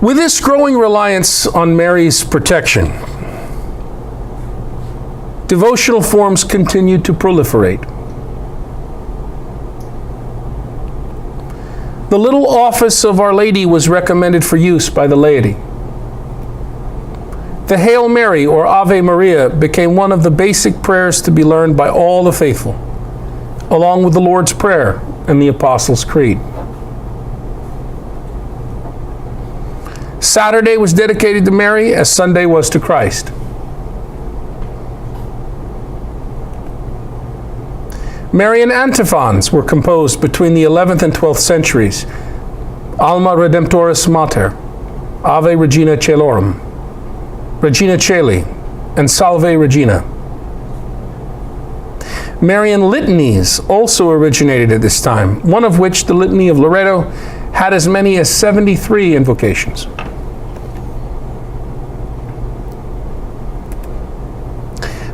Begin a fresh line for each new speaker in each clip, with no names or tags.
With this growing reliance on Mary's protection, devotional forms continued to proliferate. The little office of Our Lady was recommended for use by the laity. The Hail Mary or Ave Maria became one of the basic prayers to be learned by all the faithful, along with the Lord's Prayer and the Apostles' Creed. Saturday was dedicated to Mary as Sunday was to Christ. Marian antiphons were composed between the 11th and 12th centuries. Alma Redemptoris Mater, Ave Regina Caelorum, Regina Caeli, and Salve Regina. Marian litanies also originated at this time, one of which, the Litany of Loreto, had as many as 73 invocations.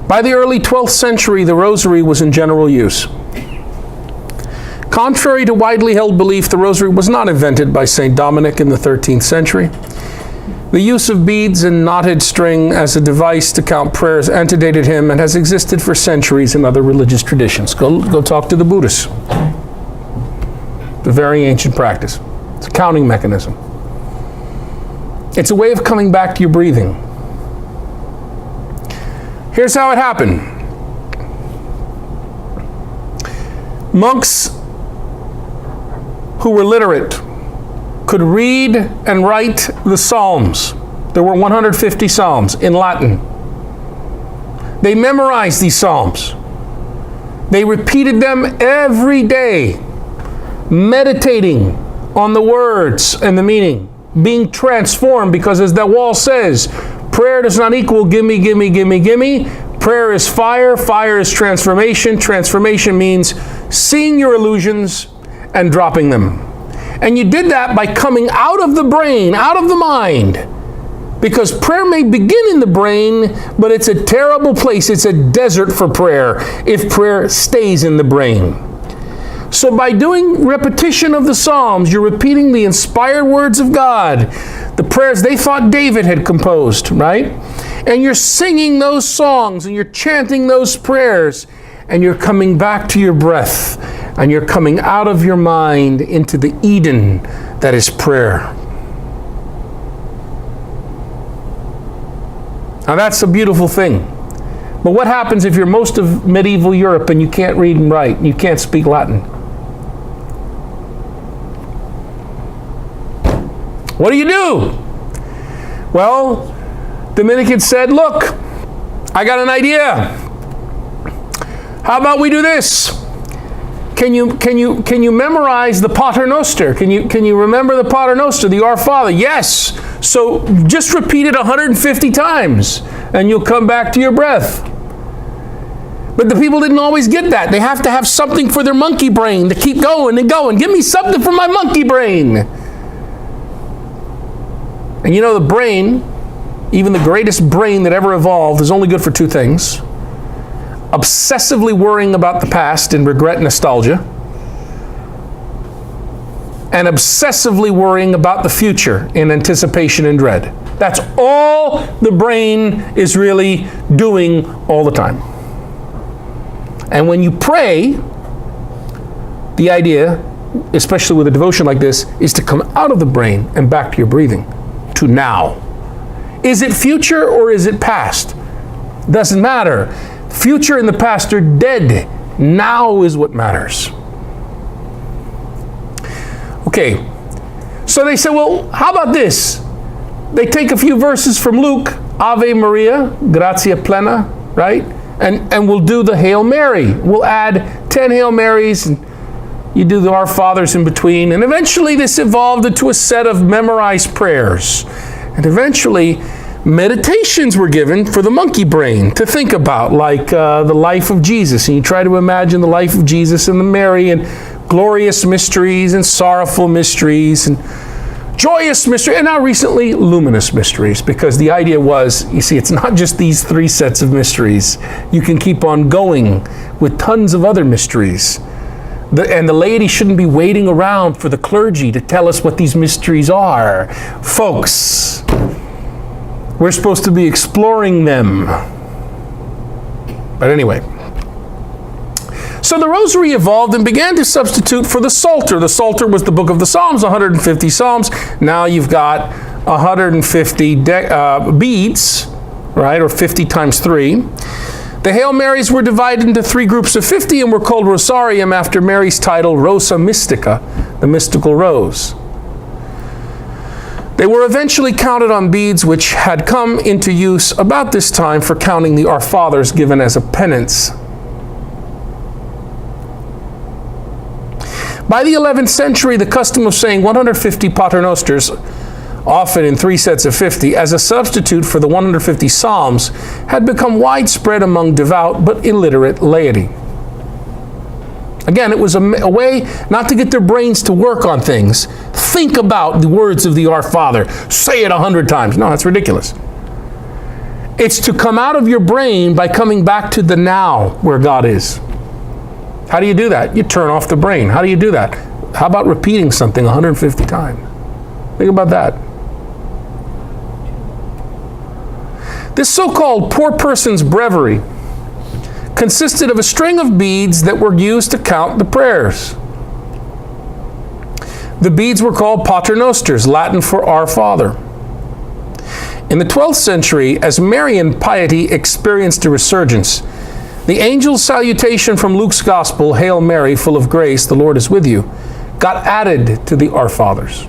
By the early 12th century, the Rosary was in general use. Contrary to widely held belief, the Rosary was not invented by St. Dominic in the 13th century. The use of beads and knotted string as a device to count prayers antedated him and has existed for centuries in other religious traditions. Go talk to the Buddhists. It's a very ancient practice. It's a counting mechanism. It's a way of coming back to your breathing. Here's how it happened. Monks who were literate could read and write the Psalms. There were 150 Psalms in Latin. They memorized these Psalms. They repeated them every day, meditating on the words and the meaning, being transformed, because as that wall says, prayer does not equal gimme, gimme, gimme, gimme. Prayer is fire, fire is transformation. Transformation means seeing your illusions and dropping them. And you did that by coming out of the brain, out of the mind. Because prayer may begin in the brain, but it's a terrible place. It's a desert for prayer if prayer stays in the brain. So by doing repetition of the Psalms, you're repeating the inspired words of God, the prayers they thought David had composed, right? And you're singing those songs and you're chanting those prayers and you're coming back to your breath and you're coming out of your mind into the Eden that is prayer. Now that's a beautiful thing. But what happens if you're most of medieval Europe and you can't read and write and you can't speak Latin? What do? Well, Dominicans said, look, I got an idea. How about we do this? Can you memorize the Pater Noster? Can you remember the Pater Noster, the Our Father? Yes. So just repeat it 150 times and you'll come back to your breath. But the people didn't always get that. They have to have something for their monkey brain to keep going and going. Give me something for my monkey brain. And you know, the brain, even the greatest brain that ever evolved, is only good for two things: obsessively worrying about the past in regret and nostalgia, and obsessively worrying about the future in anticipation and dread. That's all the brain is really doing all the time. And when you pray, the idea, especially with a devotion like this, is to come out of the brain and back to your breathing, to now. Is it future or is it past? Doesn't matter. Future and the past are dead. Now is what matters. Okay, so they said, well, how about this? They take a few verses from Luke, Ave Maria, gratia plena, right? And we'll do the Hail Mary. We'll add 10 Hail Marys, and you do the Our Fathers in between. And eventually this evolved into a set of memorized prayers. And eventually meditations were given for the monkey brain to think about, like the life of Jesus. And you try to imagine the life of Jesus and the Mary, and glorious mysteries and sorrowful mysteries and joyous mysteries, and now recently luminous mysteries, because the idea was, you see, it's not just these three sets of mysteries. You can keep on going with tons of other mysteries And the laity shouldn't be waiting around for the clergy to tell us what these mysteries are. Folks, we're supposed to be exploring them. But anyway. So the Rosary evolved and began to substitute for the Psalter. The Psalter was the book of the Psalms, 150 Psalms. Now you've got 150 beads, right, or 50 times 3. The Hail Marys were divided into 3 groups of 50 and were called Rosarium after Mary's title, Rosa Mystica, the mystical rose. They were eventually counted on beads which had come into use about this time for counting the Our Fathers given as a penance. By the 11th century, the custom of saying 150 paternosters, often in 3 sets of 50, as a substitute for the 150 psalms, had become widespread among devout but illiterate laity. Again, it was a way not to get their brains to work on things. Think about the words of the Our Father. Say it 100 times. No, that's ridiculous. It's to come out of your brain by coming back to the now where God is. How do you do that? You turn off the brain. How do you do that? How about repeating something 150 times? Think about that. This so-called poor person's breviary consisted of a string of beads that were used to count the prayers. The beads were called paternosters, Latin for Our Father. In the 12th century, as Marian piety experienced a resurgence, the angel's salutation from Luke's Gospel, Hail Mary, full of grace, the Lord is with you, got added to the Our Fathers.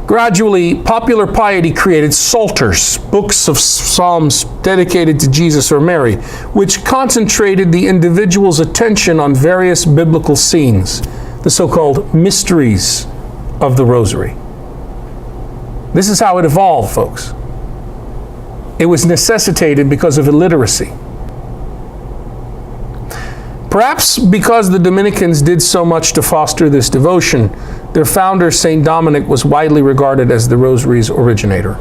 Gradually, popular piety created psalters, books of psalms dedicated to Jesus or Mary, which concentrated the individual's attention on various biblical scenes, the so-called mysteries of the Rosary. This is how it evolved, folks. It was necessitated because of illiteracy. Perhaps because the Dominicans did so much to foster this devotion, their founder, St. Dominic, was widely regarded as the Rosary's originator.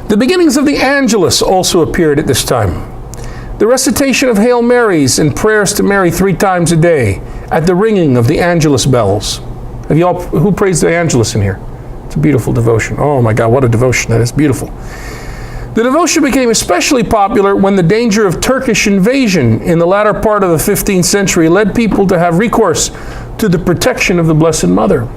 The beginnings of the Angelus also appeared at this time. The recitation of Hail Marys and prayers to Mary 3 times a day at the ringing of the Angelus bells. Who prays the Angelus in here? It's a beautiful devotion. Oh my God, what a devotion that is. Beautiful. The devotion became especially popular when the danger of Turkish invasion in the latter part of the 15th century led people to have recourse to the protection of the Blessed Mother.